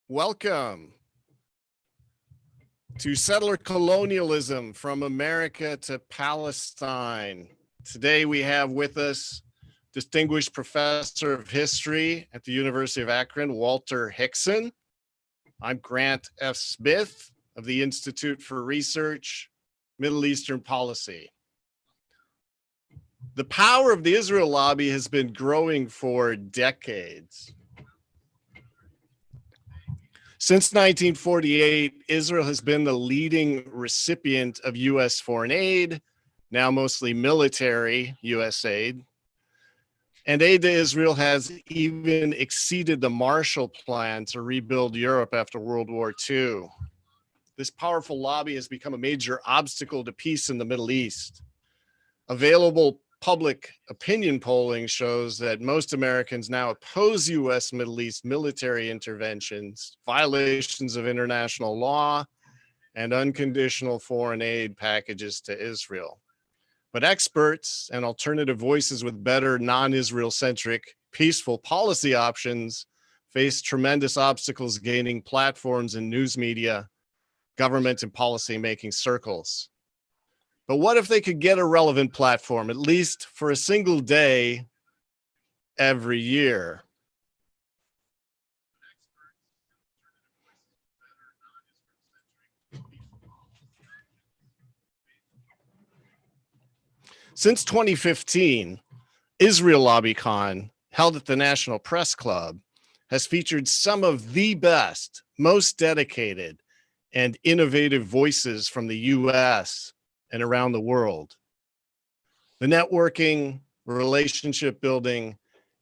Welcome to Settler Colonialism from America to Palestine. Today we have with us distinguished professor of history at the University of Akron, Walter Hixson. I'm Grant F. Smith of the Institute for Research, Middle Eastern Policy. The power of the Israel lobby has been growing for decades. Since 1948, Israel has been the leading recipient of U.S. foreign aid, now mostly military U.S. aid. And aid to Israel has even exceeded the Marshall Plan to rebuild Europe after World War II. This powerful lobby has become a major obstacle to peace in the Middle East. Available public opinion polling shows that most Americans now oppose U.S. Middle East military interventions, violations of international law, and unconditional foreign aid packages to Israel. But experts and alternative voices with better non-Israel-centric, peaceful policy options face tremendous obstacles gaining platforms in news media, government, and policy-making circles. But what if they could get a relevant platform, at least for a single day every year? Since 2015, Israel LobbyCon, held at the National Press Club, has featured some of the best, most dedicated, and innovative voices from the US and around the world. The networking, relationship building,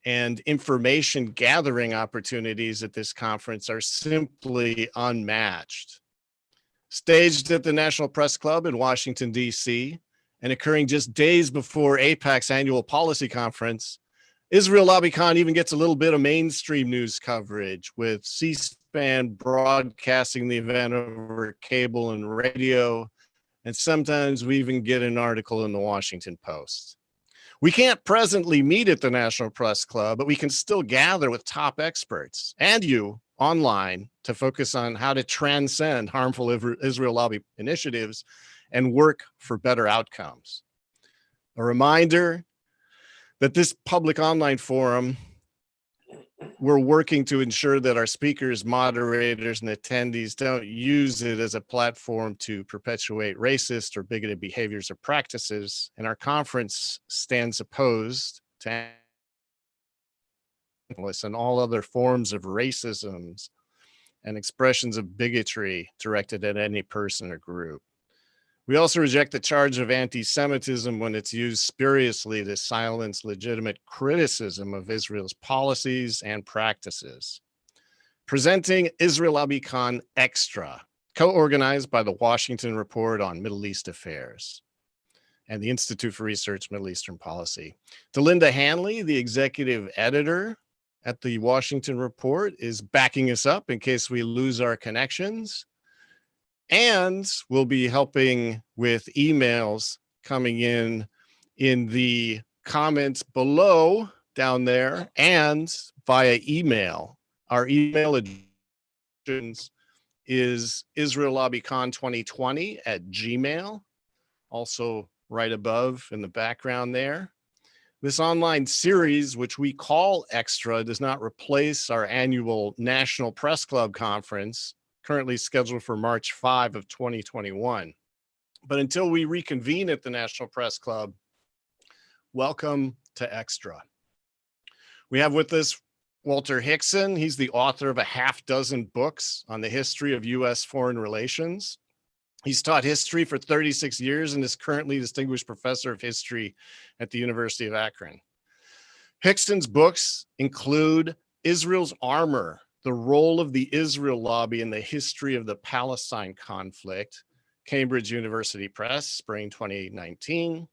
and information gathering opportunities at this conference are simply unmatched. Staged at the National Press Club in Washington, D.C., and occurring just days before AIPAC's annual policy conference, Israel LobbyCon even gets a little bit of mainstream news coverage, with C-SPAN broadcasting the event over cable and radio, and sometimes we even get an article in the Washington Post. We can't presently meet at the National Press Club, but we can still gather with top experts and you online to focus on how to transcend harmful Israel lobby initiatives and work for better outcomes. A reminder that this public online forum, we're working to ensure that our speakers, moderators, and attendees don't use it as a platform to perpetuate racist or bigoted behaviors or practices. And our conference stands opposed to and all other forms of racism and expressions of bigotry directed at any person or group. We also reject the charge of anti-Semitism when it's used spuriously to silence legitimate criticism of Israel's policies and practices. Presenting Israel LobbyCon Extra, co-organized by the Washington Report on Middle East Affairs and the Institute for Research, Middle Eastern Policy. Delinda Hanley, the executive editor at the Washington Report, is backing us up in case we lose our connections. And we'll be helping with emails coming in the comments below down there and via email. Our email address is israellobbycon2020@gmail, also right above in the background there. This online series, which we call Extra, does not replace our annual National Press Club conference, currently scheduled for March 5 of 2021. But until we reconvene at the National Press Club, welcome to Extra. We have with us Walter Hixson. He's the author of a half-dozen books on the history of U.S. foreign relations. He's taught history for 36 years and is currently distinguished professor of history at the University of Akron. Hixson's books include Israel's Armor, the role of the Israel lobby in the history of the Palestine conflict, Cambridge University Press, spring 2019.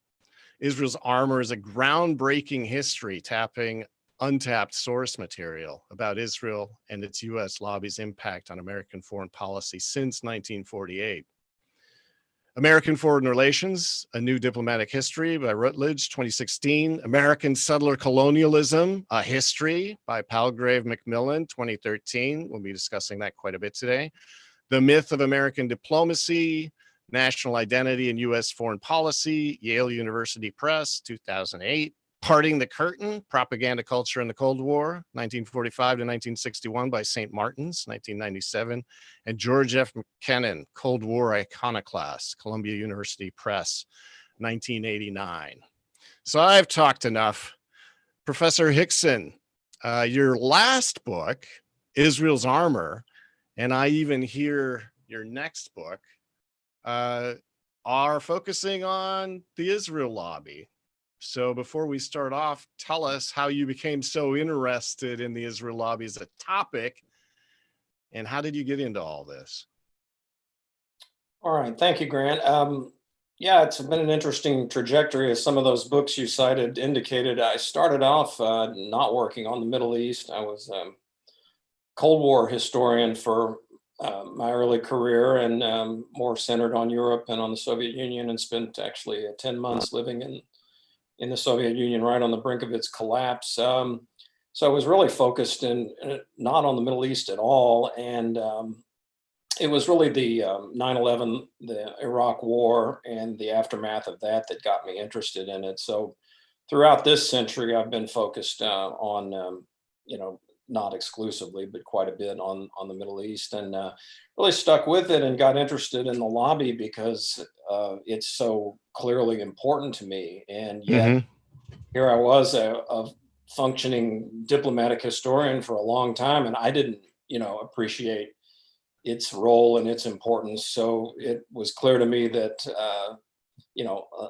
Israel's Armor is a groundbreaking history tapping untapped source material about Israel and its U.S. lobby's impact on American foreign policy since 1948. American Foreign Relations, A New Diplomatic History by Routledge, 2016. American Settler Colonialism, A History by Palgrave Macmillan, 2013. We'll be discussing that quite a bit today. The Myth of American Diplomacy, National Identity and U.S. Foreign Policy, Yale University Press, 2008. Parting the Curtain, Propaganda Culture in the Cold War, 1945 to 1961 by St. Martin's, 1997. And George F. McKennan, Cold War Iconoclast, Columbia University Press, 1989. So I've talked enough. Professor Hixson, your last book, Israel's Armor, and I even hear your next book, are focusing on the Israel lobby. So before we start off, tell us how you became so interested in the Israel lobby as a topic, and how did you get into all this? All right, thank you, Grant. Yeah, it's been an interesting trajectory, as some of those books you cited indicated. I started off not working on the Middle East. I was a Cold War historian for my early career, and more centered on Europe and on the Soviet Union, and spent actually 10 months living in the Soviet Union, right on the brink of its collapse. So I was really focused not on the Middle East at all. And it was really the 9/11, the Iraq War, and the aftermath of that got me interested in it. So throughout this century, I've been focused on, not exclusively, but quite a bit on the Middle East, and really stuck with it and got interested in the lobby because it's so clearly important to me. And yet here I was, a functioning diplomatic historian for a long time, and I didn't, appreciate its role and its importance. So it was clear to me that, a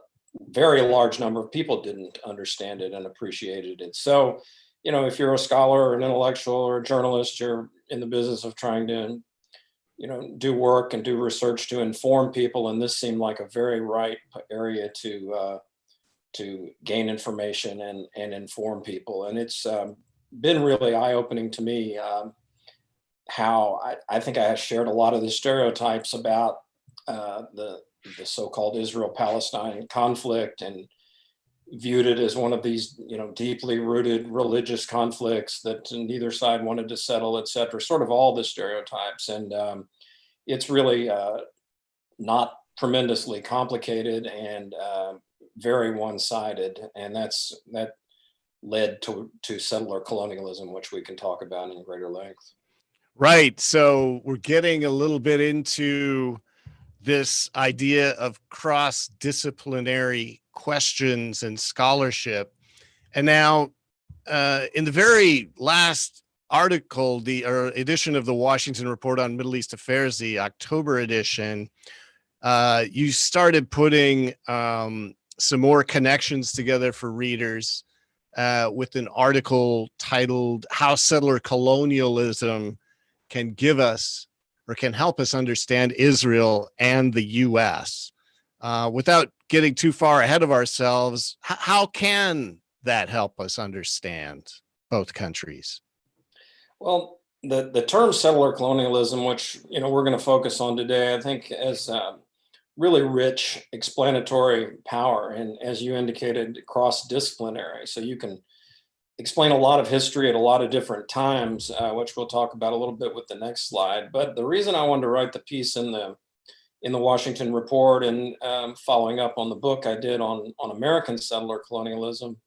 very large number of people didn't understand it and appreciated it. So, if you're a scholar or an intellectual or a journalist, you're in the business of trying to, do work and do research to inform people. And this seemed like a very right area to gain information and inform people. And it's been really eye-opening to me, how I think I have shared a lot of the stereotypes about the so-called Israel-Palestine conflict, and viewed it as one of these, deeply rooted religious conflicts that neither side wanted to settle, et cetera, sort of all the stereotypes. And it's really not tremendously complicated and very one-sided. And that led to settler colonialism, which we can talk about in greater length. Right. So we're getting a little bit into this idea of cross-disciplinary questions and scholarship. And now, in the very last article, edition of the Washington Report on Middle East Affairs, the October edition, you started putting some more connections together for readers with an article titled "How Settler Colonialism Can Give Us or Can Help Us Understand Israel and the U.S." Without getting too far ahead of ourselves, how can that help us understand both countries? Well, the term settler colonialism, which we're going to focus on today, I think has really rich explanatory power, and as you indicated, cross-disciplinary. So you can explain a lot of history at a lot of different times, which we'll talk about a little bit with the next slide. But the reason I wanted to write the piece in the Washington Report, and following up on the book I did on American settler colonialism,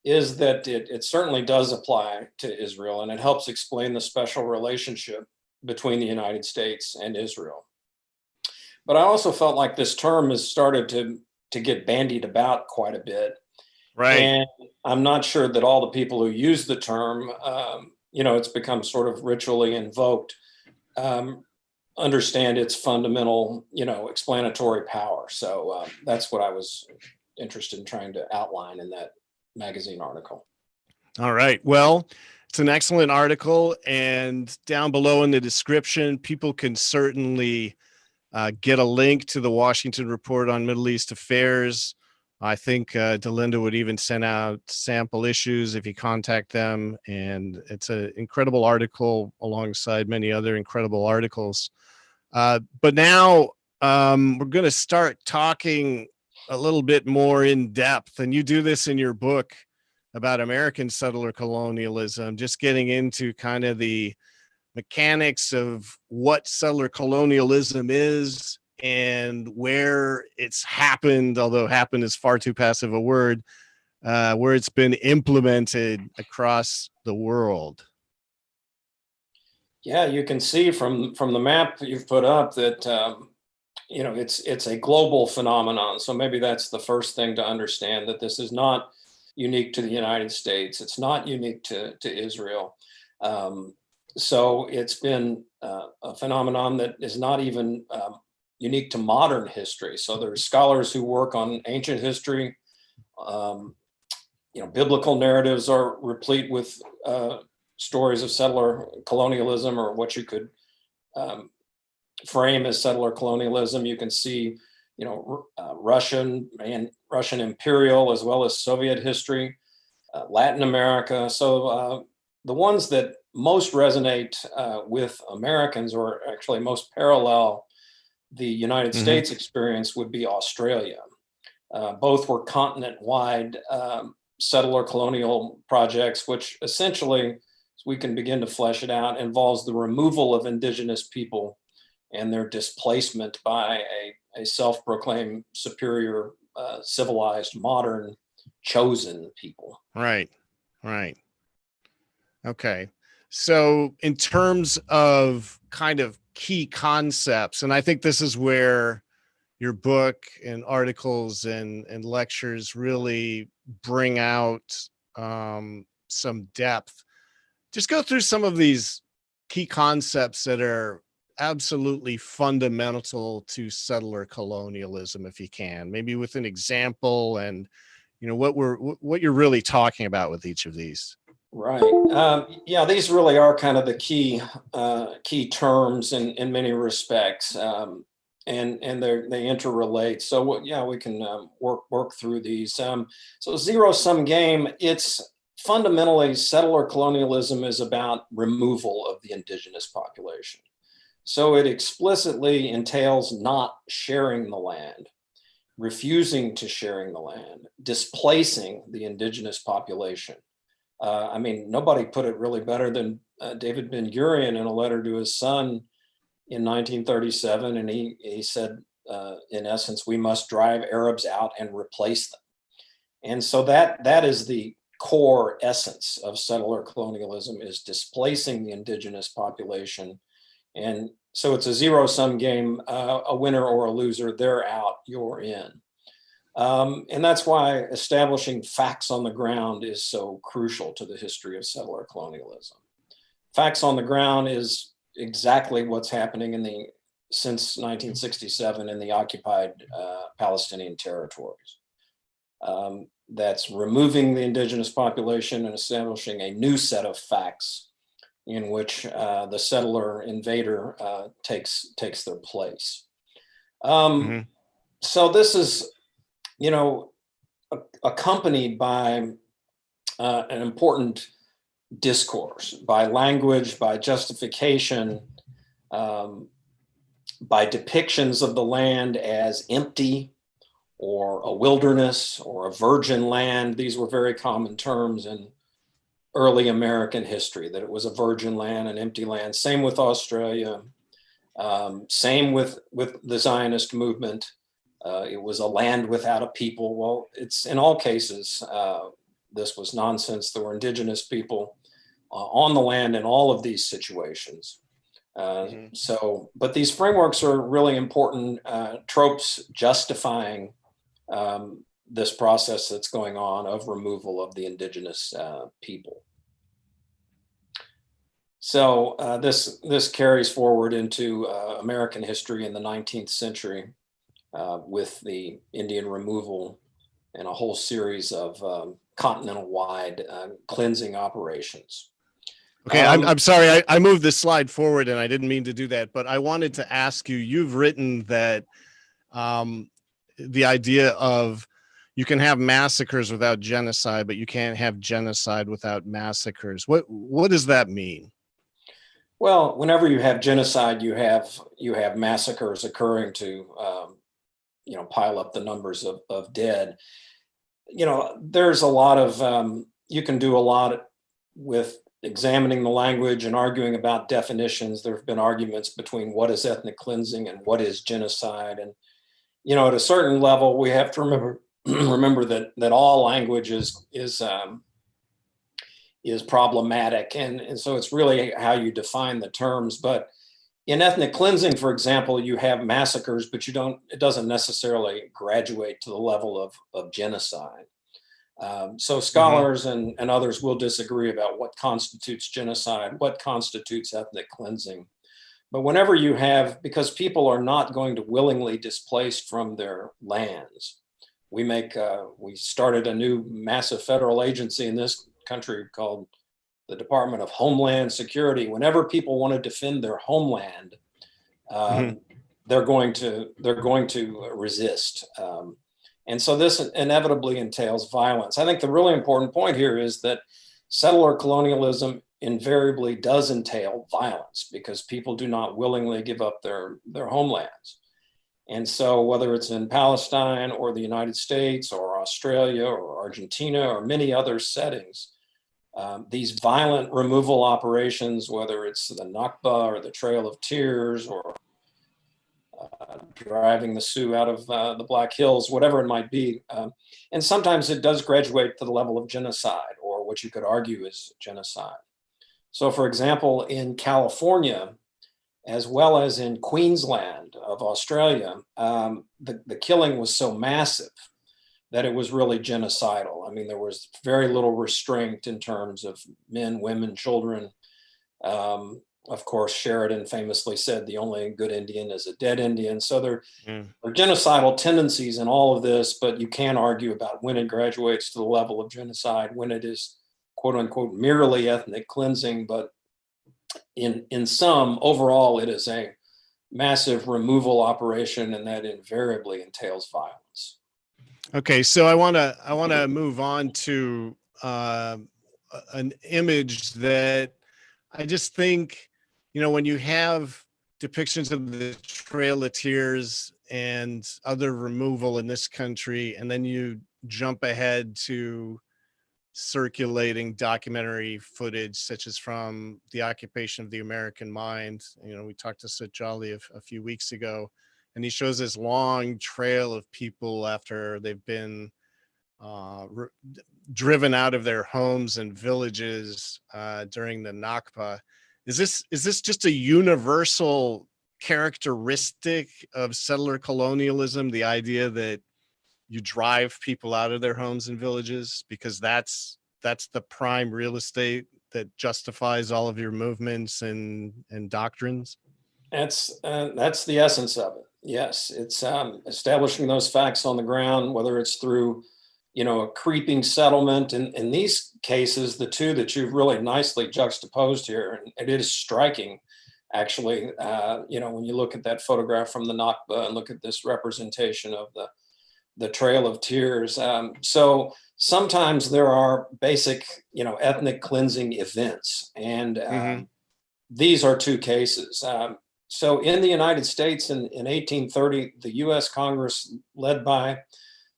is that it certainly does apply to Israel, and it helps explain the special relationship between the United States and Israel. But I also felt like this term has started to get bandied about quite a bit. Right. And I'm not sure that all the people who use the term, it's become sort of ritually invoked, understand its fundamental, explanatory power. So that's what I was interested in trying to outline in that magazine article. All right. Well, it's an excellent article, and down below in the description, people can certainly get a link to the Washington Report on Middle East Affairs. I think Delinda would even send out sample issues if you contact them. And it's an incredible article alongside many other incredible articles. But now we're going to start talking a little bit more in depth, and you do this in your book about American settler colonialism, just getting into kind of the mechanics of what settler colonialism is and where it's happened, although happen is far too passive a word, where it's been implemented across the world. Yeah, you can see from the map that you've put up that it's a global phenomenon. So maybe that's the first thing to understand, that this is not unique to the United States. It's not unique to Israel. So it's been a phenomenon that is not even unique to modern history. So there's scholars who work on ancient history. Biblical narratives are replete with stories of settler colonialism, or what you could frame as settler colonialism. You can see, Russian imperial as well as Soviet history, Latin America. So the ones that most resonate with Americans, or actually most parallel the United States experience, would be Australia. Both were continent-wide settler colonial projects, which essentially, as we can begin to flesh it out, involves the removal of indigenous people and their displacement by a self-proclaimed superior, civilized, modern, chosen people. Right. Okay. So in terms of kind of key concepts, and I think this is where your book and articles and lectures really bring out some depth. Just go through some of these key concepts that are absolutely fundamental to settler colonialism, if you can, maybe with an example, and what you're really talking about with each of these. Right. Yeah, these really are kind of the key terms in many respects, and they interrelate. So we can work through these. So zero-sum game, it's fundamentally settler colonialism is about removal of the indigenous population. So it explicitly entails not sharing the land, refusing to sharing the land, displacing the indigenous population. Nobody put it really better than David Ben-Gurion in a letter to his son in 1937. And he said, in essence, we must drive Arabs out and replace them. And so that is the core essence of settler colonialism, is displacing the indigenous population. And so it's a zero-sum game, a winner or a loser. They're out, you're in. And that's why establishing facts on the ground is so crucial to the history of settler colonialism. Facts on the ground is exactly what's happening since 1967 in the occupied Palestinian territories. That's removing the indigenous population and establishing a new set of facts in which the settler invader takes their place. So this is, accompanied by an important discourse, by language, by justification, by depictions of the land as empty, or a wilderness, or a virgin land. These were very common terms in early American history, that it was a virgin land, an empty land. Same with Australia. Same with the Zionist movement. It was a land without a people. Well, it's in all cases, this was nonsense. There were indigenous people on the land in all of these situations. But these frameworks are really important tropes justifying this process that's going on of removal of the indigenous people. So this carries forward into American history in the 19th century with the Indian removal and a whole series of continental-wide cleansing operations. Okay, I'm sorry, I moved this slide forward and I didn't mean to do that, but I wanted to ask you, you've written that the idea of you can have massacres without genocide, but you can't have genocide without massacres. What does that mean? Well, whenever you have genocide, you have massacres occurring to pile up the numbers of dead. There's a lot of you can do a lot with examining the language and arguing about definitions. There have been arguments between what is ethnic cleansing and what is genocide, and at a certain level, we have to remember that all language is problematic, and so it's really how you define the terms. But in ethnic cleansing, for example, you have massacres, but it doesn't necessarily graduate to the level of genocide. So scholars and others will disagree about what constitutes genocide, what constitutes ethnic cleansing. But whenever you have, because people are not going to willingly displaced from their lands, we started a new massive federal agency in this country called the Department of Homeland Security. Whenever people want to defend their homeland, they're going to resist. And so this inevitably entails violence. I think the really important point here is that settler colonialism invariably does entail violence because people do not willingly give up their homelands. And so whether it's in Palestine or the United States or Australia or Argentina or many other settings, these violent removal operations, whether it's the Nakba or the Trail of Tears or driving the Sioux out of the Black Hills, whatever it might be. And sometimes it does graduate to the level of genocide, or what you could argue is genocide. So for example, in California, as well as in Queensland of Australia, the killing was so massive that it was really genocidal. I mean, there was very little restraint in terms of men, women, children. Of course, Sheridan famously said the only good Indian is a dead Indian. So there are genocidal tendencies in all of this, but you can argue about when it graduates to the level of genocide, when it is quote unquote merely ethnic cleansing. But in sum, overall, it is a massive removal operation, and that invariably entails violence. Okay, so I want to move on to an image that I just think, when you have depictions of the Trail of Tears and other removal in this country, and then you jump ahead to circulating documentary footage such as from the occupation of the American mind. We talked to Sut Jolly a few weeks ago, and he shows this long trail of people after they've been driven out of their homes and villages during the Nakba. Is this just a universal characteristic of settler colonialism, the idea that you drive people out of their homes and villages because that's the prime real estate that justifies all of your movements and doctrines? That's the essence of it. Yes, it's establishing those facts on the ground, whether it's through a creeping settlement. In these cases, the two that you've really nicely juxtaposed here, and it is striking, actually, when you look at that photograph from the Nakba and look at this representation of the Trail of Tears. So sometimes there are basic, ethnic cleansing events, and these are two cases. So in the United States in 1830, the U.S. Congress, led by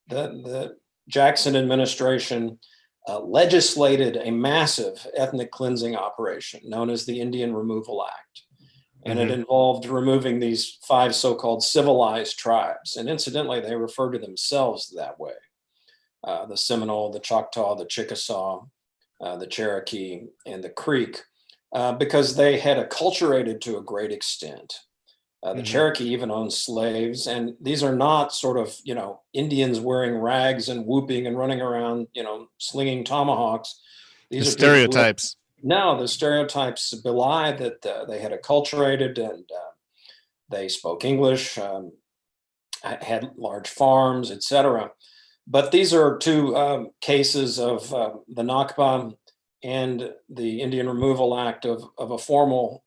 the Jackson administration, legislated a massive ethnic cleansing operation known as the Indian Removal Act. And it involved removing these 5 so-called civilized tribes. And incidentally, they refer to themselves that way. The Seminole, the Choctaw, the Chickasaw, the Cherokee, and the Creek, because they had acculturated to a great extent. The Cherokee even owned slaves, and these are not sort of, Indians wearing rags and whooping and running around, slinging tomahawks. These are stereotypes. No, the stereotypes belie that they had acculturated, and they spoke English, had large farms, etc. But these are two cases of the Nakba and the Indian Removal Act of a formal,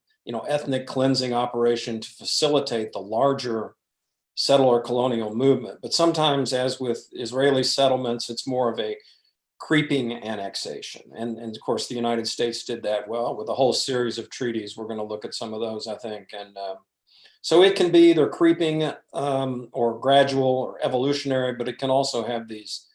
ethnic cleansing operation to facilitate the larger settler colonial movement. But sometimes, as with Israeli settlements, it's more of a creeping annexation. And of course, the United States did that well with a whole series of treaties. We're going to look at some of those, I think. And so it can be either creeping or gradual or evolutionary, but it can also have these,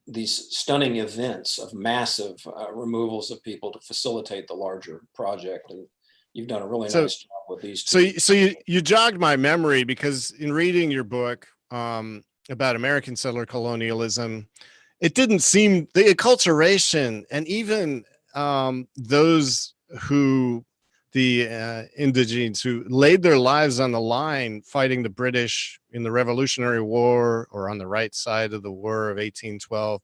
these stunning events of massive removals of people to facilitate the larger project. And you've done a really nice job with these two. So you jogged my memory, because in reading your book about American settler colonialism, it didn't seem the acculturation and even those who the indigenes who laid their lives on the line fighting the British in the Revolutionary War, or on the right side of the War of 1812.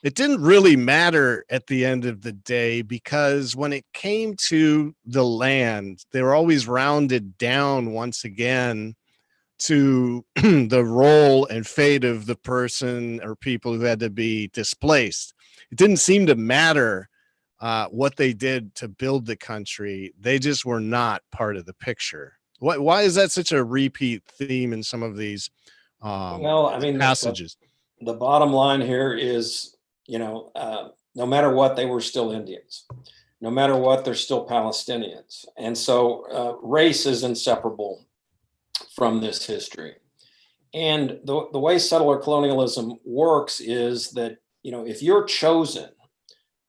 It didn't really matter at the end of the day, because when it came to the land, they were always rounded down once again to the role and fate of the person or people who had to be displaced. It didn't seem to matter what they did to build the country. They just were not part of the picture. Why is that such a repeat theme in some of these passages? The bottom line here is, no matter what, they were still Indians. No matter what, they're still Palestinians. And so race is inseparable from this history. And the way settler colonialism works is that, if you're chosen,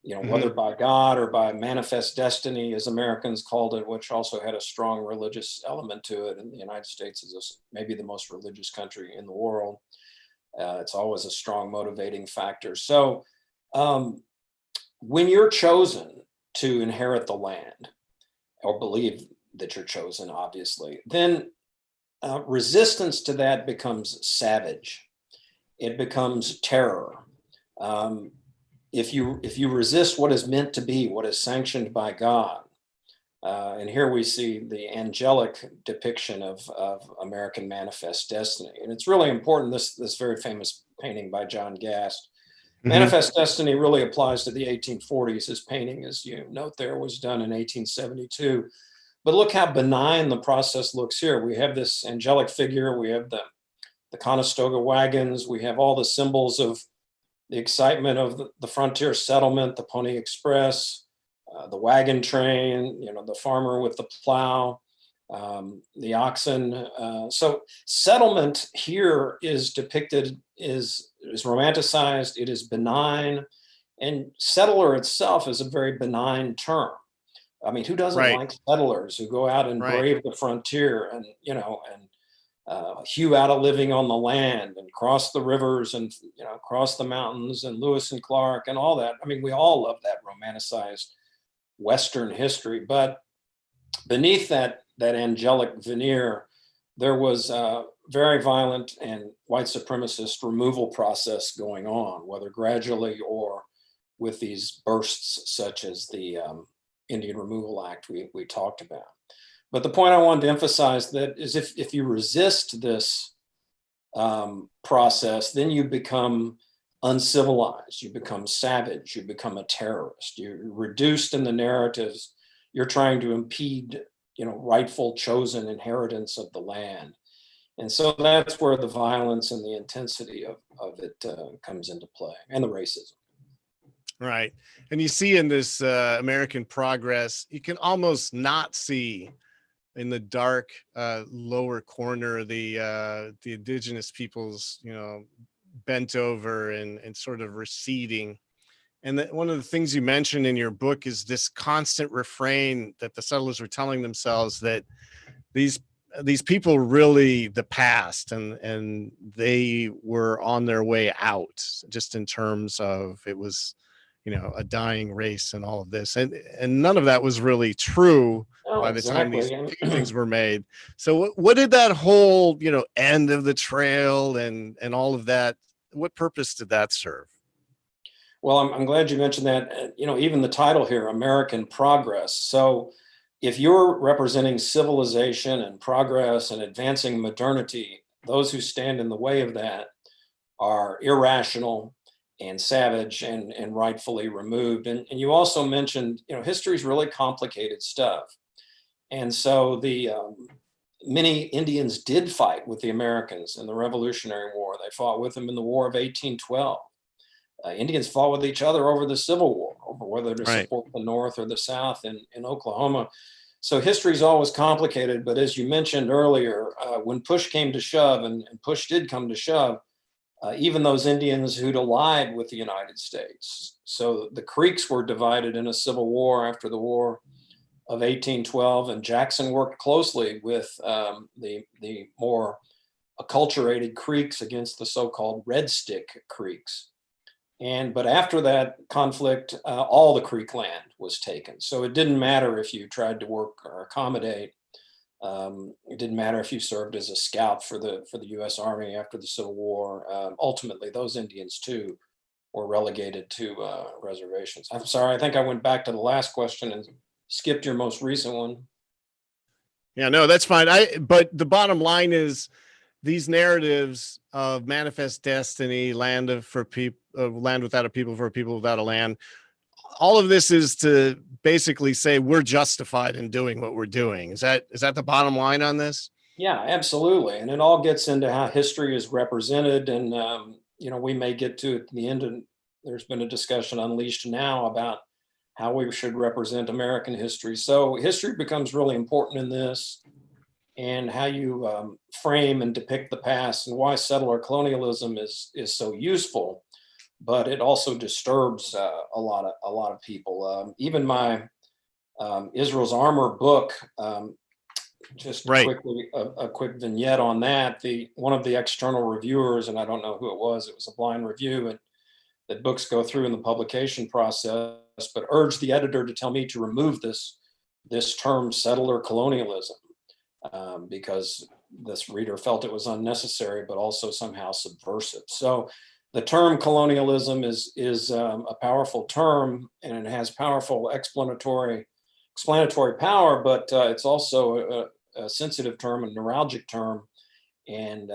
whether by God or by manifest destiny, as Americans called it, which also had a strong religious element to it. And the United States is maybe the most religious country in the world. It's always a strong motivating factor. So when you're chosen to inherit the land, or believe that you're chosen, obviously, then resistance to that becomes savage. It becomes terror. If you resist what is meant to be, what is sanctioned by God, and here we see the angelic depiction of American manifest destiny, and it's really important. This very famous painting by John Gast, Manifest Destiny, really applies to the 1840s. His painting, as you note there, was done in 1872. But look how benign the process looks here. We have this angelic figure. We have the Conestoga wagons. We have all the symbols of the excitement of the frontier settlement, the Pony Express, the wagon train, the farmer with the plow, the oxen. So settlement here is depicted, is romanticized. It is benign. And settler itself is a very benign term. I mean, who doesn't like settlers who go out and brave the frontier and, hew out a living on the land and cross the rivers and, cross the mountains, and Lewis and Clark and all that. I mean, we all love that romanticized Western history, but beneath that angelic veneer, there was a very violent and white supremacist removal process going on, whether gradually or with these bursts such as the Indian Removal Act we talked about. But the point I wanted to emphasize that is if you resist this process, then you become uncivilized, you become savage, you become a terrorist. You're reduced in the narratives. You're trying to impede, rightful chosen inheritance of the land. And so that's where the violence and the intensity of it comes into play, and the racism. Right. And you see in this American Progress, you can almost not see in the dark lower corner the indigenous peoples, bent over and sort of receding. And that one of the things you mentioned in your book is this constant refrain that the settlers were telling themselves, that these people really the past, and they were on their way out, just in terms of it was, a dying race and all of this. And none of that was really true by the time these paintings were made. So what did that whole, end of the trail and all of that, what purpose did that serve? Well, I'm glad you mentioned that. Even the title here, American Progress. So if you're representing civilization and progress and advancing modernity, those who stand in the way of that are irrational and savage and rightfully removed. And you also mentioned, history is really complicated stuff. And so the many Indians did fight with the Americans in the Revolutionary War. They fought with them in the War of 1812. Indians fought with each other over the Civil War, over whether to Right. support the North or the South in Oklahoma. So history is always complicated, but as you mentioned earlier, when push came to shove, and push did come to shove, even those Indians who'd allied with the United States. So the Creeks were divided in a civil war after the War of 1812, and Jackson worked closely with the more acculturated Creeks against the so-called Red Stick Creeks. But after that conflict, all the Creek land was taken. So it didn't matter if you tried to work or accommodate. It didn't matter if you served as a scout for the U.S. Army after the Civil War. Ultimately, those Indians too were relegated to reservations. I'm sorry, I think I went back to the last question and skipped your most recent one. Yeah, no, that's fine. But the bottom line is these narratives of manifest destiny, land without a people, for a people without a land. All of this is to basically say we're justified in doing what we're doing. Is that the bottom line on this? Yeah, absolutely. And it all gets into how history is represented. And, we may get to at the end, and there's been a discussion unleashed now about how we should represent American history. So history becomes really important in this, and how you frame and depict the past, and why settler colonialism is so useful, but it also disturbs a lot of people. Even my Israel's Armor book, just Right. quickly a quick vignette on that. One of the external reviewers, and I don't know who it was a blind review, and that books go through in the publication process, but urged the editor to tell me to remove this term settler colonialism, because this reader felt it was unnecessary, but also somehow subversive. So the term colonialism is a powerful term, and it has powerful explanatory power, but it's also a sensitive term, a neuralgic term, and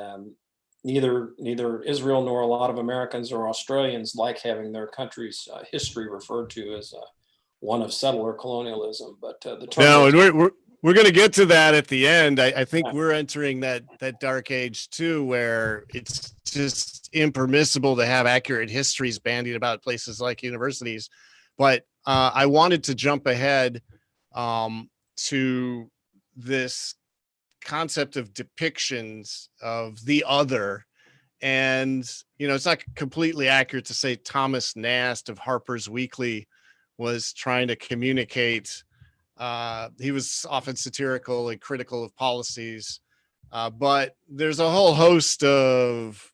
neither Israel nor a lot of Americans or Australians like having their country's history referred to as one of settler colonialism. But the term. No, and we're going to get to that at the end. I think we're entering that dark age too, where it's just impermissible to have accurate histories bandied about places like universities. But I wanted to jump ahead to this concept of depictions of the other. And, it's not completely accurate to say Thomas Nast of Harper's Weekly was trying to communicate. He was often satirical and critical of policies, but there's a whole host of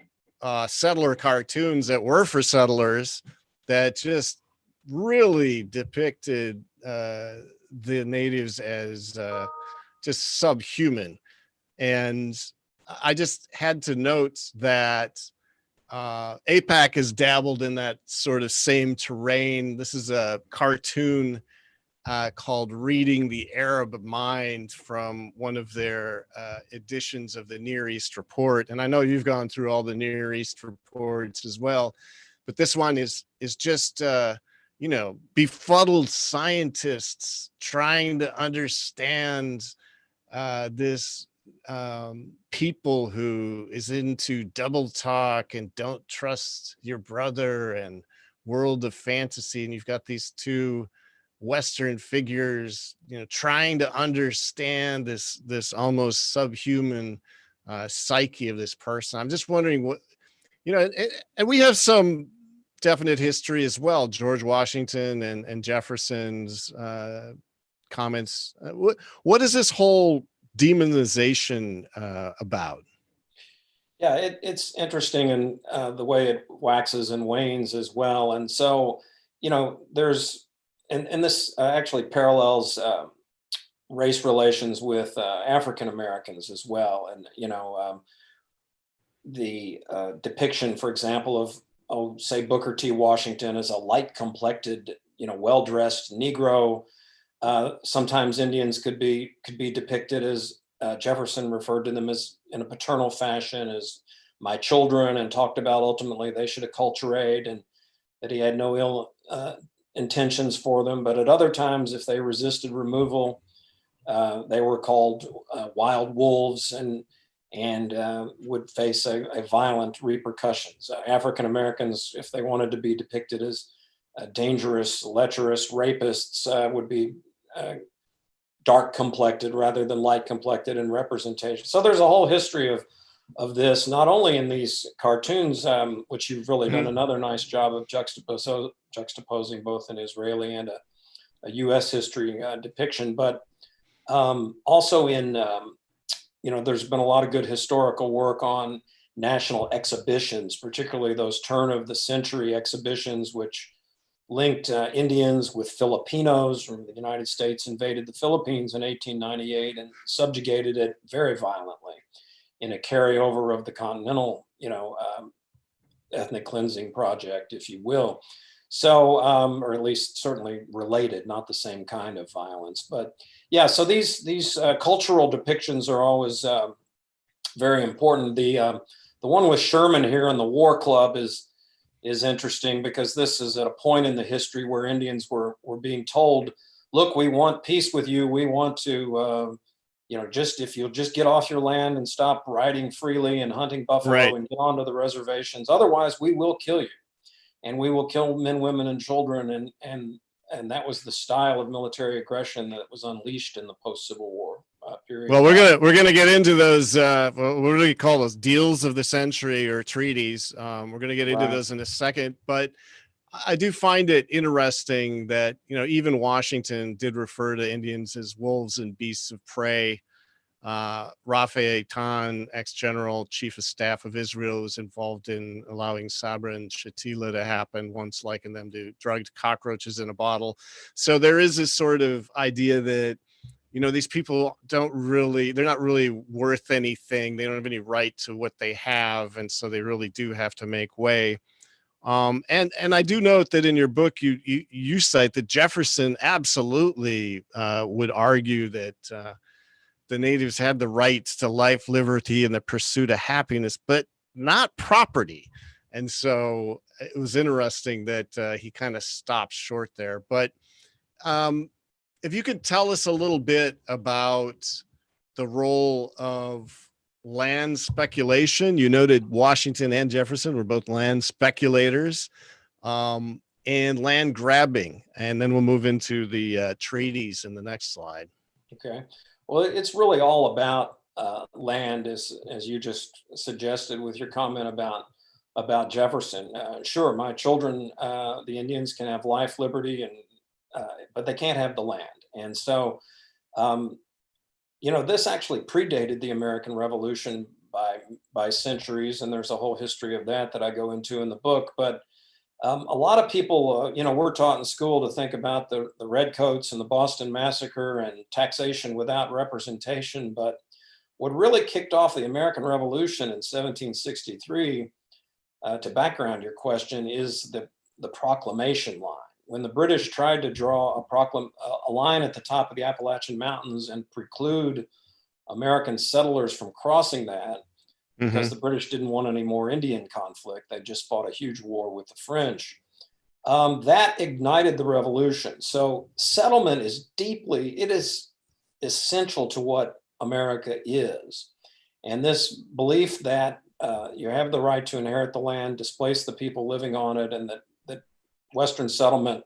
settler cartoons that were for settlers that just really depicted the natives as just subhuman. And I just had to note that APAC has dabbled in that sort of same terrain. This is a cartoon called Reading the Arab Mind from one of their editions of the Near East Report. And I know you've gone through all the Near East reports as well, but this one is just befuddled scientists trying to understand this people who is into double talk and don't trust your brother and world of fantasy. And you've got these two Western figures, trying to understand this almost subhuman psyche of this person. I'm just wondering what, and we have some definite history as well. George Washington and Jefferson's comments. What is this whole demonization about? Yeah, it's interesting, and the way it waxes and wanes as well. And so, there's, and this actually parallels race relations with African Americans as well. And, the depiction, for example, of, say, Booker T. Washington as a light complected, well-dressed Negro. Sometimes Indians could be depicted as Jefferson referred to them as, in a paternal fashion, as my children, and talked about ultimately they should acculturate, and that he had no ill intentions for them. But at other times, if they resisted removal, they were called wild wolves. And and would face a violent repercussions. African Americans, if they wanted to be depicted as dangerous, lecherous rapists, would be dark complected rather than light complected in representation. So there's a whole history of this, not only in these cartoons, which you've really done another nice job of juxtaposing both an Israeli and a U.S. history depiction, but also in, there's been a lot of good historical work on national exhibitions, particularly those turn of the century exhibitions, which linked Indians with Filipinos. From the United States invaded the Philippines in 1898 and subjugated it very violently in a carryover of the continental, ethnic cleansing project, if you will. So, or at least certainly related, not the same kind of violence. But yeah, so these cultural depictions are always very important. The one with Sherman here in the War Club is interesting because this is at a point in the history where Indians were being told, look, we want peace with you. We want to, if you'll just get off your land and stop riding freely and hunting buffalo and get onto the reservations. Otherwise, we will kill you. And we will kill men, women, and children. And that was the style of military aggression that was unleashed in the post-Civil War period. Well, we're gonna get into those. What do we call those? Deals of the century or treaties. We're gonna get into those in a second. But I do find it interesting that even Washington did refer to Indians as wolves and beasts of prey. Rafi Eitan, ex-general chief of staff of Israel, was involved in allowing Sabra and Shatila to happen, once likened them to drugged cockroaches in a bottle. So there is this sort of idea that, these people they're not really worth anything. They don't have any right to what they have. And so they really do have to make way. And I do note that in your book, you cite that Jefferson absolutely would argue that the natives had the rights to life, liberty, and the pursuit of happiness, but not property. And so it was interesting that he kind of stopped short there. But if you could tell us a little bit about the role of land speculation. You noted Washington and Jefferson were both land speculators, and land grabbing. And then we'll move into the treaties in the next slide. Okay. Well, it's really all about land, as you just suggested with your comment about Jefferson. Sure, my children, the Indians, can have life, liberty, but they can't have the land. And so, this actually predated the American Revolution by centuries, and there's a whole history of that I go into in the book. But a lot of people, we're taught in school to think about the Redcoats and the Boston Massacre and taxation without representation. But what really kicked off the American Revolution in 1763, to background your question, is the Proclamation line. When the British tried to draw a line at the top of the Appalachian Mountains and preclude American settlers from crossing that, because the British didn't want any more Indian conflict. They just fought a huge war with the French. That ignited the revolution. So settlement is essential to what America is. And this belief that you have the right to inherit the land, displace the people living on it, and that Western settlement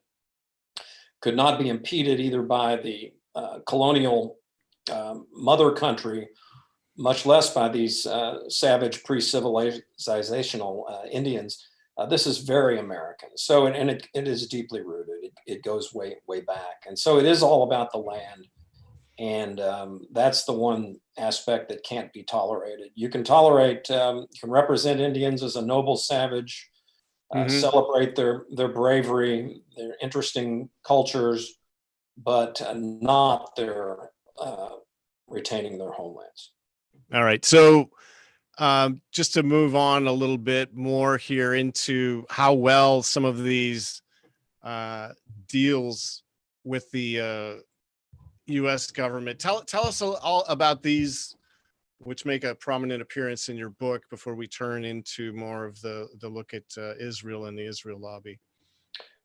could not be impeded either by the colonial mother country, much less by these savage pre-civilizational Indians. This is very American. So, and it is deeply rooted. It goes way, way back. And so it is all about the land. And that's the one aspect that can't be tolerated. You can tolerate, you can represent Indians as a noble savage, celebrate their bravery, their interesting cultures, but not their retaining their homelands. All right. So just to move on a little bit more here into how well some of these deals with the U.S. government. Tell us all about these, which make a prominent appearance in your book, before we turn into more of the look at Israel and the Israel lobby.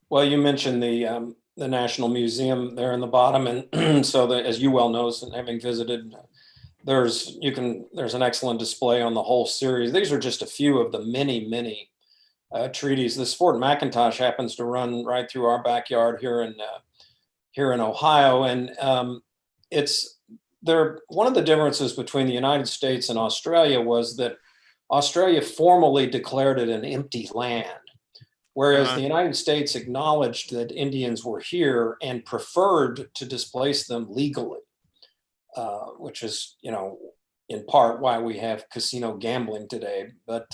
Well, you mentioned the National Museum there in the bottom, and so as you well know, having visited there's an excellent display on the whole series. These are just a few of the many treaties. This Fort McIntosh happens to run right through our backyard here in Ohio, and it's there. One of the differences between the United States and Australia was that Australia formally declared it an empty land, whereas the United States acknowledged that Indians were here and preferred to displace them legally, which is, in part why we have casino gambling today. But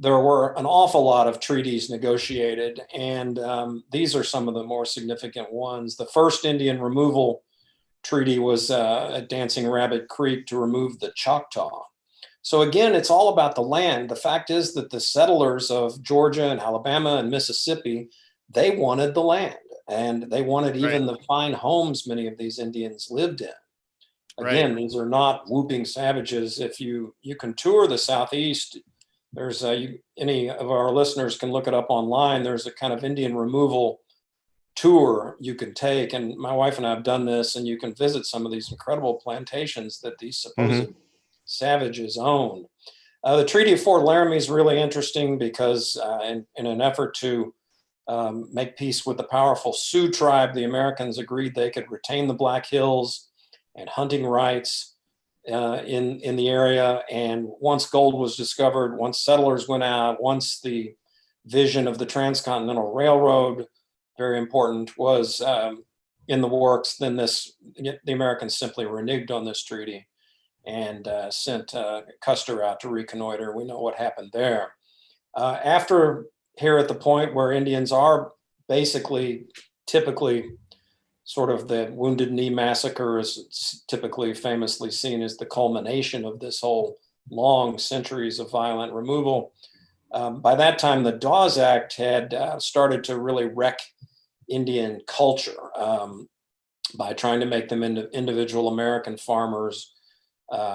there were an awful lot of treaties negotiated, and these are some of the more significant ones. The first Indian removal treaty was at Dancing Rabbit Creek to remove the Choctaw. So again, it's all about the land. The fact is that the settlers of Georgia and Alabama and Mississippi, they wanted the land, and they wanted even the fine homes many of these Indians lived in. Again, these are not whooping savages. If you can tour the Southeast, there's any of our listeners can look it up online. There's a kind of Indian removal tour you can take, and my wife and I have done this, and you can visit some of these incredible plantations that these supposed savages owned. The Treaty of Fort Laramie is really interesting because in an effort to make peace with the powerful Sioux tribe, the Americans agreed they could retain the Black Hills and hunting rights in the area. And once gold was discovered, once settlers went out, once the vision of the Transcontinental Railroad, very important, was in the works, then the Americans simply reneged on this treaty and sent Custer out to reconnoiter. We know what happened there. After here at the point where Indians are basically, typically, sort of the Wounded Knee Massacre is typically famously seen as the culmination of this whole long centuries of violent removal. By that time, the Dawes Act had started to really wreck Indian culture by trying to make them into individual American farmers,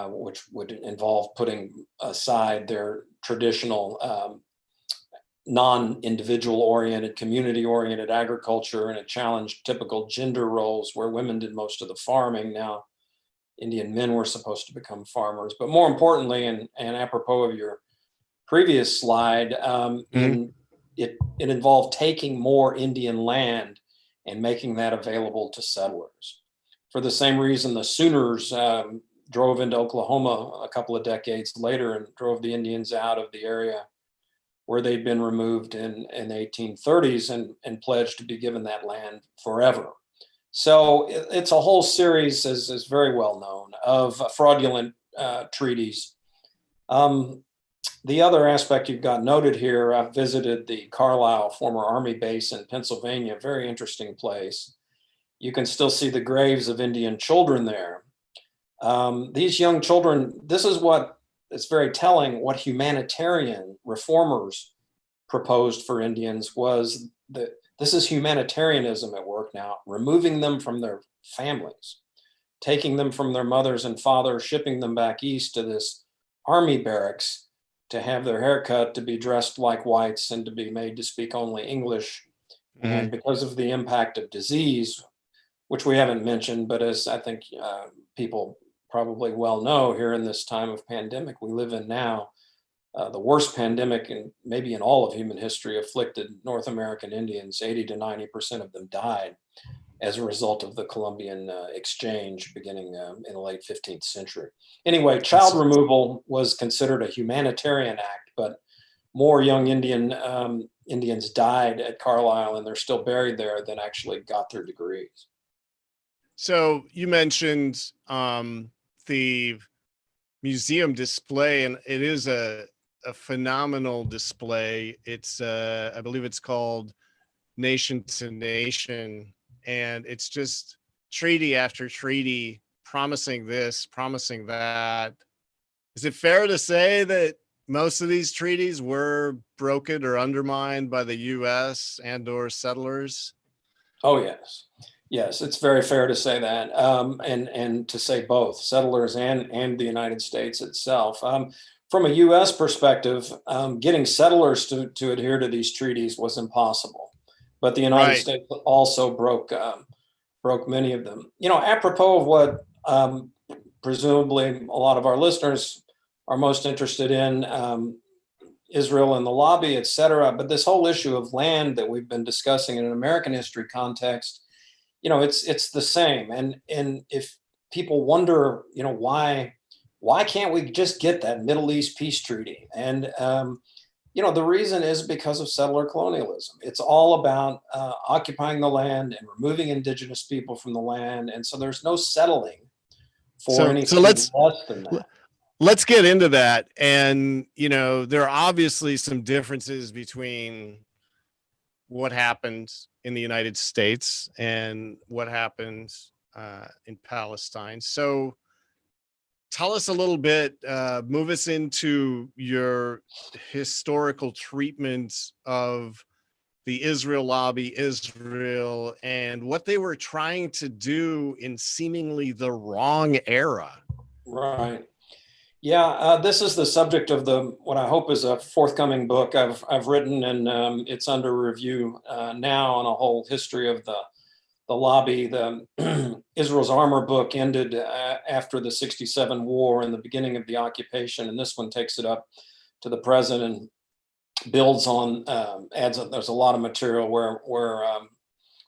which would involve putting aside their traditional non-individual oriented, community oriented agriculture, and it challenged typical gender roles where women did most of the farming. Now, Indian men were supposed to become farmers, but more importantly, and apropos of your previous slide, it involved taking more Indian land and making that available to settlers. For the same reason, the Sooners drove into Oklahoma a couple of decades later and drove the Indians out of the area where they'd been removed in the 1830s and pledged to be given that land forever. So it's a whole series, as is very well known, of fraudulent treaties. The other aspect you've got noted here, I've visited the Carlisle former Army base in Pennsylvania, very interesting place. You can still see the graves of Indian children there. These young children, this is what it's very telling what humanitarian reformers proposed for Indians was that this is humanitarianism at work now, removing them from their families, taking them from their mothers and fathers, shipping them back east to this army barracks to have their hair cut, to be dressed like whites, and to be made to speak only English. And because of the impact of disease, which we haven't mentioned, but as I think people probably well know, here in this time of pandemic we live in now, the worst pandemic maybe in all of human history afflicted North American Indians. 80 to 90% of them died as a result of the Columbian exchange beginning in the late 15th century. Anyway, child removal was considered a humanitarian act, but more young Indians died at Carlisle, and they're still buried there, than actually got their degrees. So you mentioned the museum display, and it is a phenomenal display. It's I believe it's called Nation to Nation, and it's just treaty after treaty, promising this, promising that. Is it fair to say that most of these treaties were broken or undermined by the U.S. and or settlers? Oh, yes. Yes, it's very fair to say that, and to say both settlers and the United States itself. From a U.S. perspective, getting settlers to adhere to these treaties was impossible, but the United States also broke many of them. Apropos of what presumably a lot of our listeners are most interested in Israel and the lobby, et cetera. But this whole issue of land that we've been discussing in an American history context, it's the same. And if people wonder, why can't we just get that Middle East peace treaty? And the reason is because of settler colonialism. It's all about occupying the land and removing indigenous people from the land. And so there's no settling for anything less than that. Let's get into that. And, there are obviously some differences between what happened in the United States and what happened in Palestine. So tell us a little bit, move us into your historical treatment of the Israel lobby, Israel, and what they were trying to do in seemingly the wrong era. Right. Yeah, this is the subject of what I hope is a forthcoming book I've written, and it's under review now on a whole history of the lobby. The Israel's Armor book ended after the '67 war and the beginning of the occupation, and this one takes it up to the present and builds on, there's a lot of material where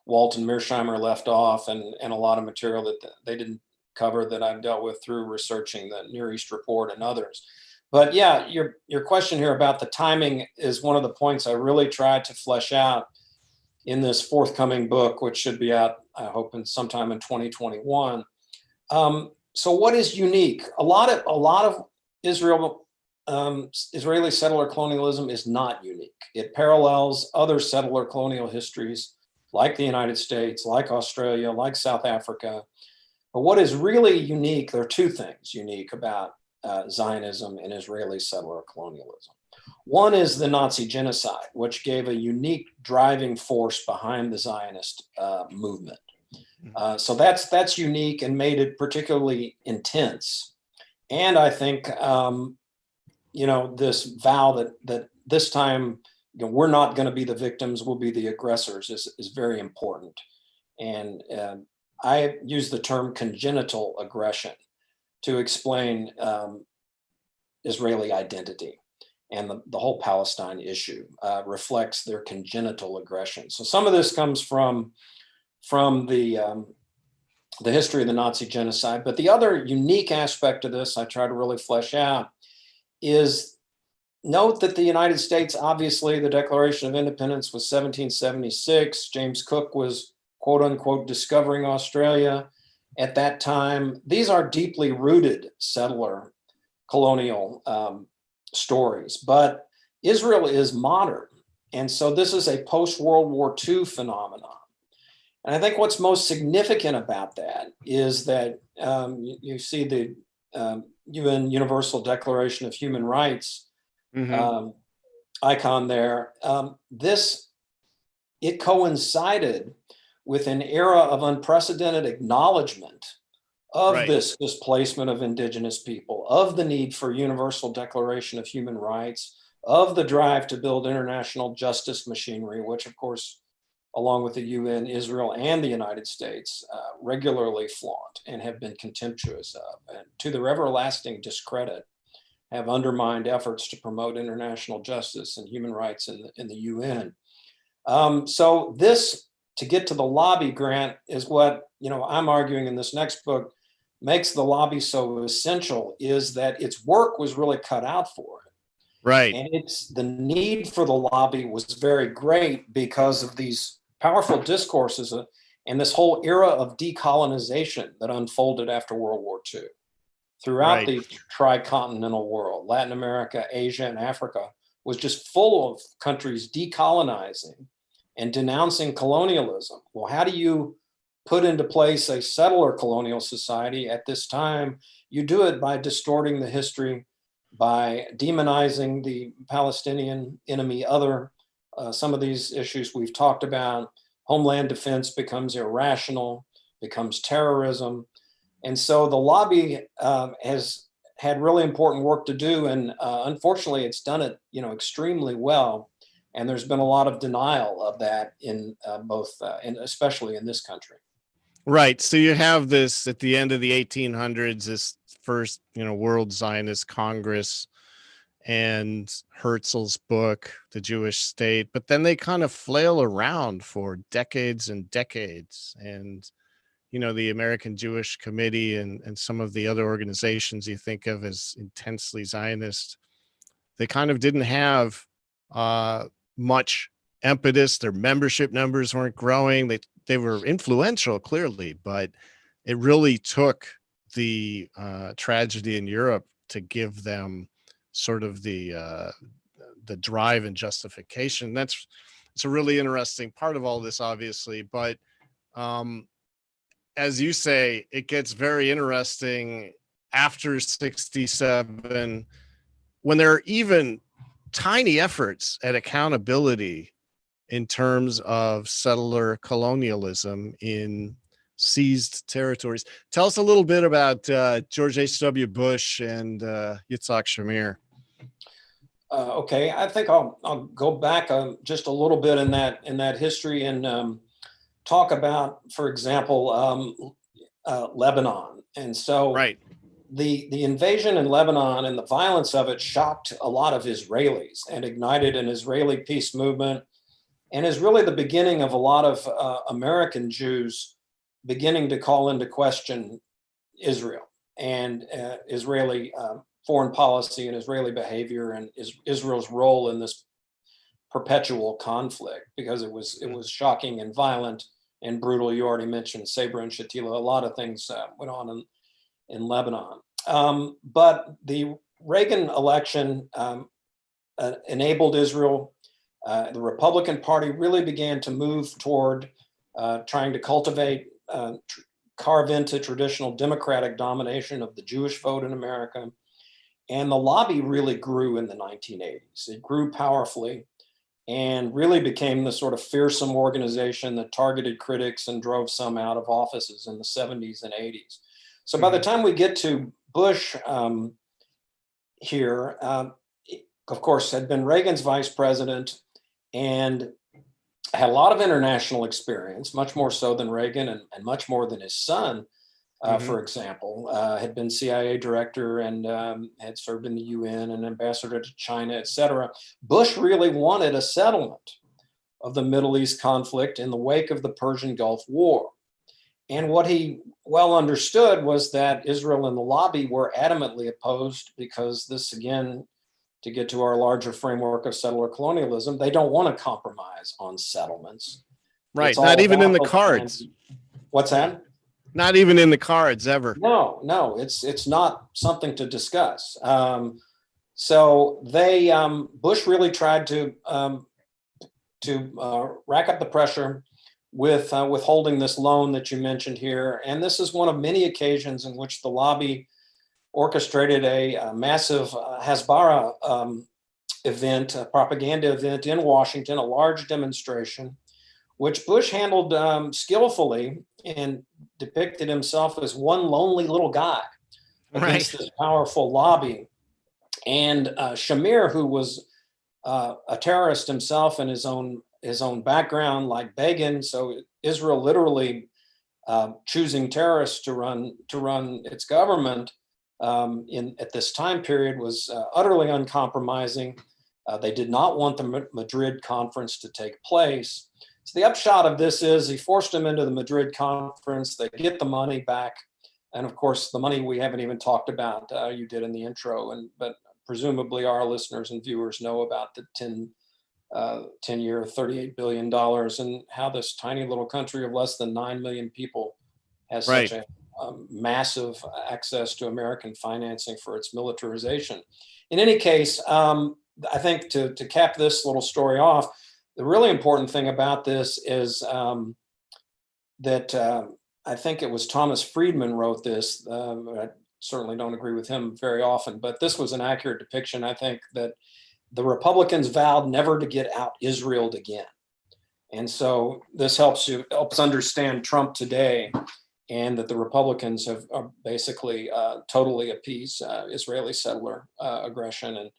Walt and Mearsheimer left off, and a lot of material that they didn't cover that I've dealt with through researching the Near East Report and others. But yeah, your question here about the timing is one of the points I really tried to flesh out in this forthcoming book, which should be out, I hope, sometime in 2021. So what is unique? A lot of Israeli settler colonialism is not unique. It parallels other settler colonial histories like the United States, like Australia, like South Africa. But what is really unique, there are two things unique about Zionism and Israeli settler colonialism. One is the Nazi genocide, which gave a unique driving force behind the Zionist movement. So that's unique and made it particularly intense. And I think, this vow that this time, we're not going to be the victims, we'll be the aggressors is very important. And I use the term congenital aggression to explain Israeli identity. And the whole Palestine issue reflects their congenital aggression. So some of this comes from the history of the Nazi genocide. But the other unique aspect of this I try to really flesh out is note that the United States, obviously, the Declaration of Independence was 1776. James Cook was, quote unquote, discovering Australia at that time. These are deeply rooted settler colonial stories, but Israel is modern. And so this is a post-World War II phenomenon. And I think what's most significant about that is that you see the UN Universal Declaration of Human Rights icon there. It coincided with an era of unprecedented acknowledgement of this displacement of indigenous people, of the need for universal declaration of human rights, of the drive to build international justice machinery, which of course, along with the UN, Israel and the United States regularly flaunt and have been contemptuous of, and to their everlasting discredit, have undermined efforts to promote international justice and human rights in the UN. So this, to get to the lobby, Grant, is what I'm arguing in this next book makes the lobby so essential, is that its work was really cut out for it. Right. And the need for the lobby was very great because of these powerful discourses and this whole era of decolonization that unfolded after World War II. Throughout the tricontinental world, Latin America, Asia, and Africa was just full of countries decolonizing and denouncing colonialism. Well, how do you put into place a settler colonial society at this time? You do it by distorting the history, by demonizing the Palestinian enemy, some of these issues we've talked about. Homeland defense becomes irrational, becomes terrorism. And so the lobby has had really important work to do. And unfortunately, it's done it extremely well. And there's been a lot of denial of that in both, and especially in this country. Right. So you have this at the end of the 1800s, this first, World Zionist Congress and Herzl's book, The Jewish State, but then they kind of flail around for decades and decades. And, the American Jewish Committee and some of the other organizations you think of as intensely Zionist, they kind of didn't have much impetus. Their membership numbers weren't growing. They were influential, clearly, but it really took the tragedy in Europe to give them sort of the drive and justification. It's a really interesting part of all this, obviously, but as you say, it gets very interesting after 67 when there are even tiny efforts at accountability in terms of settler colonialism in seized territories. Tell us a little bit about George H.W. Bush and Yitzhak Shamir. Okay, I think I'll go back just a little bit in that history and talk about, for example, Lebanon. And so right. The invasion in Lebanon and the violence of it shocked a lot of Israelis and ignited an Israeli peace movement, and is really the beginning of a lot of American Jews beginning to call into question Israel and Israeli foreign policy and Israeli behavior and Israel's role in this perpetual conflict, because it was shocking and violent and brutal. You already mentioned Sabra and Shatila. A lot of things went on in Lebanon. But the Reagan election enabled Israel. The Republican Party really began to move toward trying to cultivate, carve into traditional democratic domination of the Jewish vote in America. And the lobby really grew in the 1980s. It grew powerfully and really became the sort of fearsome organization that targeted critics and drove some out of offices in the 70s and 80s. So by the time we get to Bush here, of course, had been Reagan's vice president and had a lot of international experience, much more so than Reagan and much more than his son, for example, had been CIA director and had served in the UN and ambassador to China, et cetera. Bush really wanted a settlement of the Middle East conflict in the wake of the Persian Gulf War. And what he well understood was that Israel and the lobby were adamantly opposed, because this, again, to get to our larger framework of settler colonialism, they don't want to compromise on settlements. Right. Not even in the cards. What's that? Not even in the cards ever. No, it's not something to discuss. So they Bush really tried to rack up the pressure with withholding this loan that you mentioned here, and this is one of many occasions in which the lobby orchestrated a massive Hasbara event, a propaganda event in Washington, a large demonstration, which Bush handled skillfully and depicted himself as one lonely little guy against this powerful lobby. And Shamir, who was a terrorist himself in his own background, like Begin, so Israel literally choosing terrorists to run its government at this time period was utterly uncompromising. They did not want the Madrid conference to take place. So the upshot of this is he forced them into the Madrid conference. They get the money back. And of course, the money we haven't even talked about, you did in the intro, but presumably our listeners and viewers know about the 10-year, $38 billion and how this tiny little country of less than 9 million people has such a massive access to American financing for its militarization. In any case, I think to cap this little story off, the really important thing about this is that I think it was Thomas Friedman wrote this. I certainly don't agree with him very often, but this was an accurate depiction, I think, that the Republicans vowed never to get out Israeled again. And so this helps understand Trump today, and that the Republicans are basically totally appeased Israeli settler aggression. And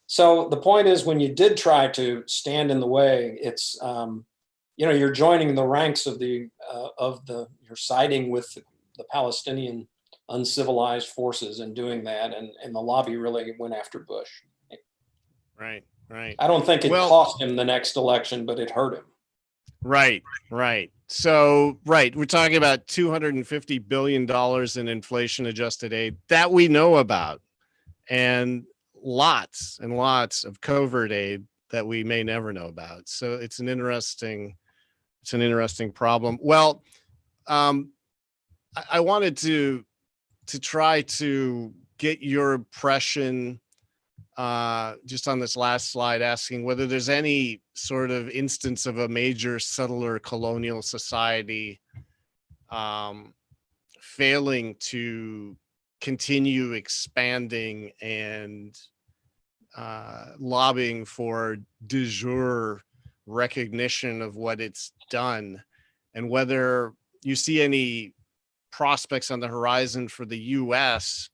so the point is, when you did try to stand in the way, you're joining the ranks of you're siding with the Palestinian uncivilized forces and doing that. And the lobby really went after Bush. Right. I don't think it Well, cost him the next election, but it hurt him. Right. So, we're talking about $250 billion in inflation adjusted aid that we know about, and lots and lots of covert aid that we may never know about. So it's an interesting problem. Well, I wanted to try to get your impression just on this last slide, asking whether there's any sort of instance of a major settler colonial society failing to continue expanding and lobbying for de jure recognition of what it's done, and whether you see any prospects on the horizon for the U.S.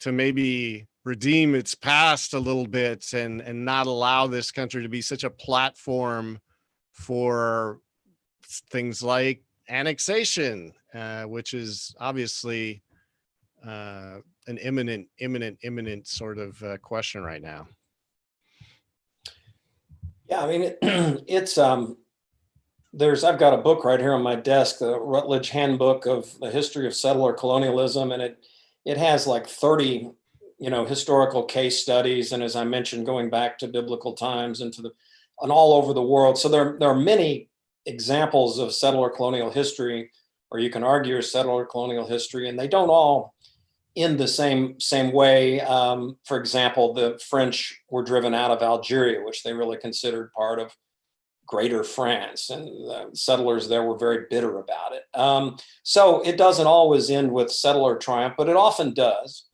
to maybe redeem its past a little bit and not allow this country to be such a platform for things like annexation, which is obviously an imminent sort of question right now. Yeah, I mean, it's I've got a book right here on my desk, the Rutledge Handbook of the History of Settler Colonialism, and it has like 30, historical case studies, and as I mentioned, going back to biblical times and all over the world. So there are many examples of settler colonial history, or you can argue settler colonial history, and they don't all end the same way. For example, the French were driven out of Algeria, which they really considered part of Greater France, and the settlers there were very bitter about it. So it doesn't always end with settler triumph, but it often does.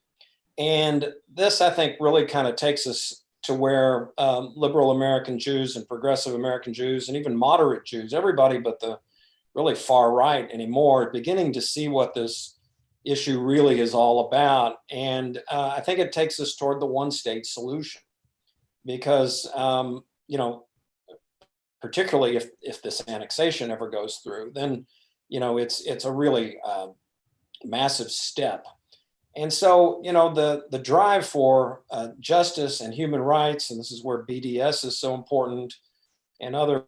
And this, I think, really kind of takes us to where liberal American Jews and progressive American Jews and even moderate Jews, everybody but the really far right anymore, are beginning to see what this issue really is all about. And I think it takes us toward the one-state solution, because, particularly if this annexation ever goes through, then, it's a really massive step. And so, the drive for justice and human rights, and this is where BDS is so important, and other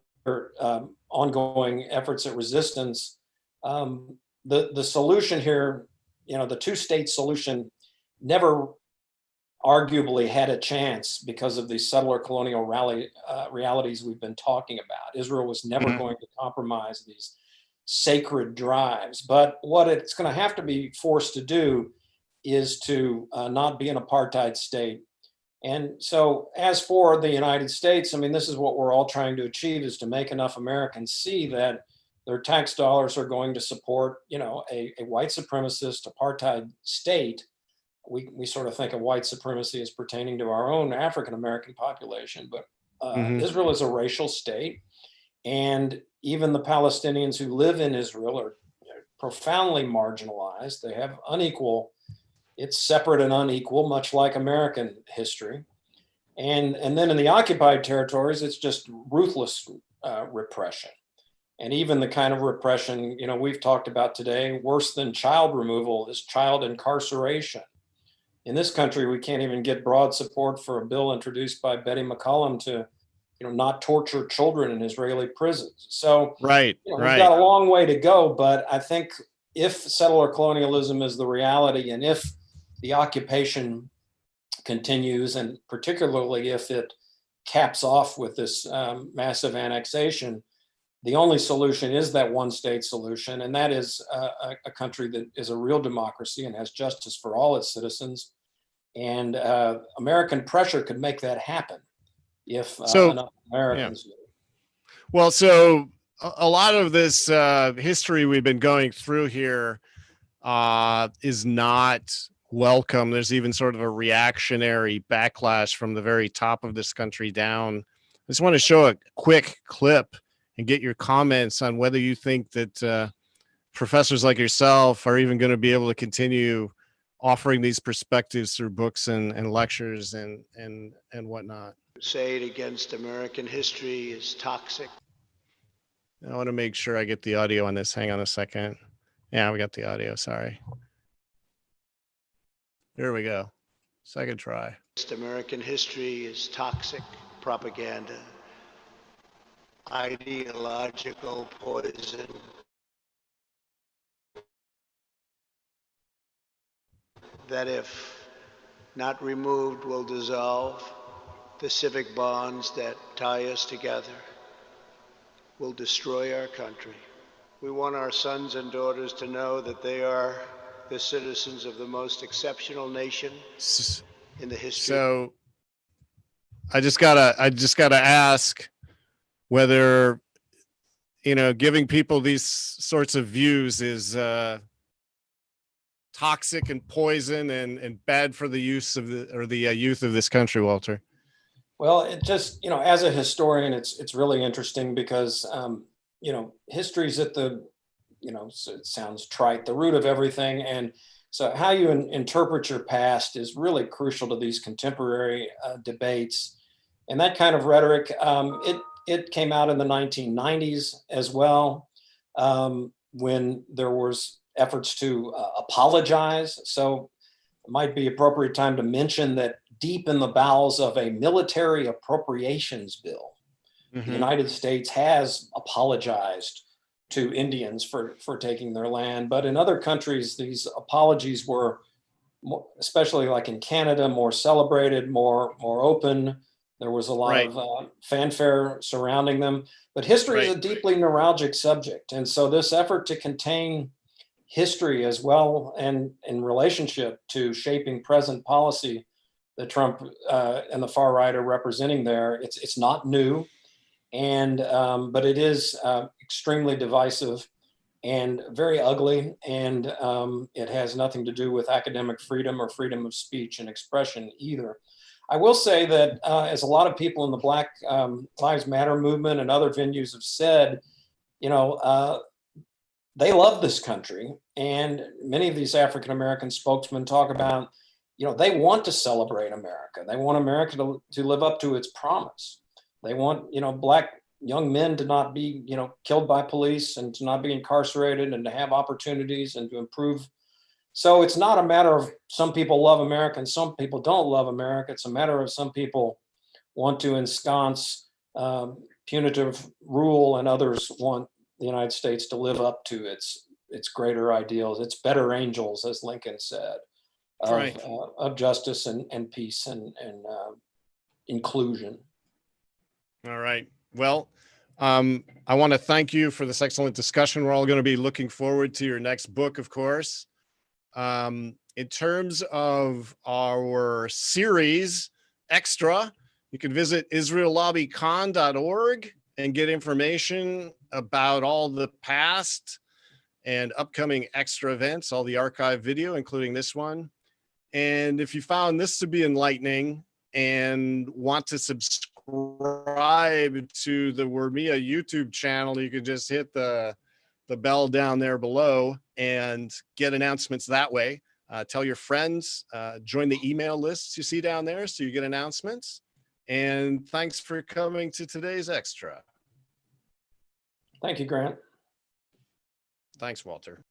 ongoing efforts at resistance, the solution here, the two-state solution never arguably had a chance because of these settler colonial realities we've been talking about. Israel was never going to compromise these sacred drives. But what it's going to have to be forced to do is to not be an apartheid state. And so as for the United States, I mean, this is what we're all trying to achieve, is to make enough Americans see that their tax dollars are going to support, a white supremacist apartheid state. We sort of think of white supremacy as pertaining to our own African-American population, but Israel is a racial state. And even the Palestinians who live in Israel are profoundly marginalized. They have it's separate and unequal, much like American history. And then in the occupied territories, it's just ruthless repression. And even the kind of repression, we've talked about today, worse than child removal, is child incarceration. In this country, we can't even get broad support for a bill introduced by Betty McCollum to, not torture children in Israeli prisons. So we've got a long way to go, but I think if settler colonialism is the reality, and if the occupation continues, and particularly if it caps off with this massive annexation, the only solution is that one-state solution, and that is a country that is a real democracy and has justice for all its citizens. And American pressure could make that happen if enough Americans do. Well, so a lot of this history we've been going through here is not welcome. There's even sort of a reactionary backlash from the very top of this country down. I just want to show a quick clip and get your comments on whether you think that professors like yourself are even going to be able to continue offering these perspectives through books and lectures and whatnot. Crusade against American history is toxic. I want to make sure I get the audio on this. Hang on a second. Yeah, we got the audio. Sorry. Here we go. Second try. American history is toxic propaganda, ideological poison, that if not removed will dissolve the civic bonds that tie us together, will destroy our country. We want our sons and daughters to know that they are the citizens of the most exceptional nation in the history. So I just gotta ask whether, you know, giving people these sorts of views is toxic and poison and bad for the use of the youth of this country, Walter. Well, it just, you know, as a historian, it's really interesting because, you know, history's at the, you know, so it sounds trite, the root of everything. And so how you interpret your past is really crucial to these contemporary debates. And that kind of rhetoric, it came out in the 1990s as well, when there was efforts to apologize. So it might be appropriate time to mention that deep in the bowels of a military appropriations bill, the United States has apologized to Indians for taking their land. But in other countries, these apologies were, especially like in Canada, more celebrated, more open. There was a lot of fanfare surrounding them. But history is a deeply neuralgic subject. And so this effort to contain history as well and in relationship to shaping present policy that Trump and the far right are representing there, it's not new. And but it is extremely divisive and very ugly, and it has nothing to do with academic freedom or freedom of speech and expression either. I will say that as a lot of people in the Black Lives Matter movement and other venues have said, you know, they love this country, and many of these African American spokesmen talk about, you know, they want to celebrate America. They want America to live up to its promise. They want, you know, Black young men to not be, you know, killed by police and to not be incarcerated and to have opportunities and to improve. So it's not a matter of some people love America and some people don't love America. It's a matter of some people want to ensconce punitive rule and others want the United States to live up to its greater ideals, its better angels, as Lincoln said, of justice and peace and inclusion. All right. Well, I want to thank you for this excellent discussion. We're all going to be looking forward to your next book, of course. In terms of our series extra, you can visit israellobbycon.org and get information about all the past and upcoming extra events, all the archive video, including this one. And if you found this to be enlightening and want to subscribe to the Wurmia YouTube channel, you can just hit the bell down there below and get announcements that way. Tell your friends, join the email lists you see down there so you get announcements. And thanks for coming to today's extra. Thank you, Grant. Thanks, Walter.